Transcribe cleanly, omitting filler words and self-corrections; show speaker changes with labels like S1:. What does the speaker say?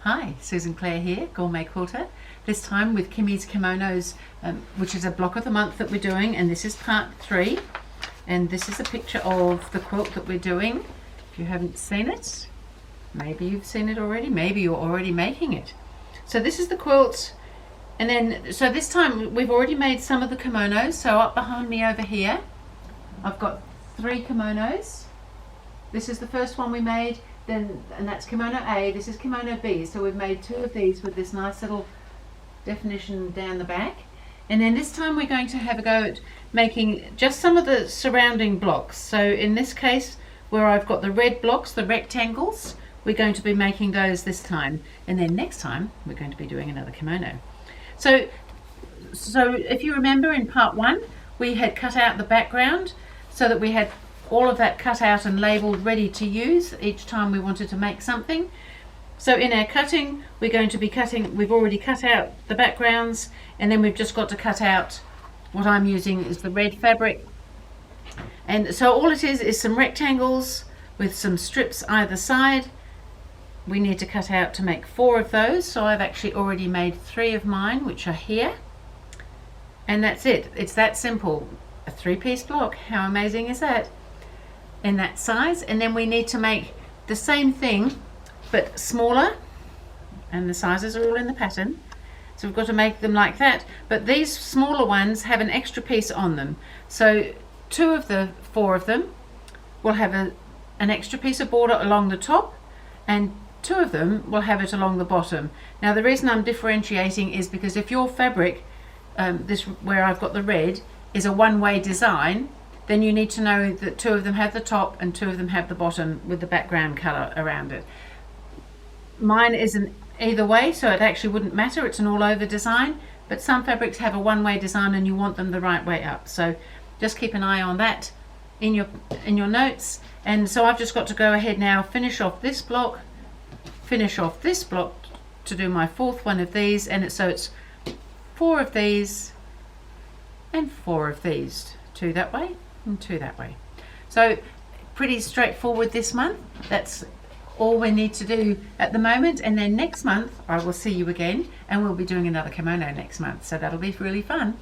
S1: Hi, SusanClaire here, GourmetQuilter. This time with Kimi's Kimonos, which is a block of the month that we're doing, and this is part 3. And this is a picture of the quilt that we're doing. If you haven't seen it, maybe you've seen it already, maybe you're already making it. So this is the quilt, and then, so this time we've already made some of the kimonos. So up behind me over here, I've got 3 kimonos. This is the first one we made. And that's kimono A, this is kimono B, so we've made 2 of these with this nice little definition down the back. And then this time we're going to have a go at making just some of the surrounding blocks. So in this case, where I've got the red blocks, the rectangles, we're going to be making those this time. And then next time we're going to be doing another kimono. So if you remember, in part 1 we had cut out the background so that we had all of that cut out and labelled ready to use each time we wanted to make something. So in our cutting, we're going to be cutting, we've already cut out the backgrounds, and then we've just got to cut out, what I'm using is the red fabric. And so all it is some rectangles with some strips either side. We need to cut out to make 4 of those, so I've actually already made 3 of mine, which are here. And that's it, it's that simple. A 3-piece block, how amazing is that? In that size. And then we need to make the same thing but smaller, and the sizes are all in the pattern, so we've got to make them like that, but these smaller ones have an extra piece on them. So 2 of the 4 of them will have an extra piece of border along the top, and 2 of them will have it along the bottom. Now the reason I'm differentiating is because if your fabric, this where I've got the red, is a one-way design, then you need to know that 2 of them have the top and 2 of them have the bottom with the background colour around it. Mine isn't either way, so it actually wouldn't matter, it's an all-over design, but some fabrics have a one-way design and you want them the right way up. So just keep an eye on that in your notes. And so I've just got to go ahead now, finish off this block to do my 4th one of these, and so it's 4 of these and 4 of these, 2 that way and 2 that way. So pretty straightforward this month. That's all we need to do at the moment, and then next month I will see you again, and we'll be doing another kimono next month, so that'll be really fun.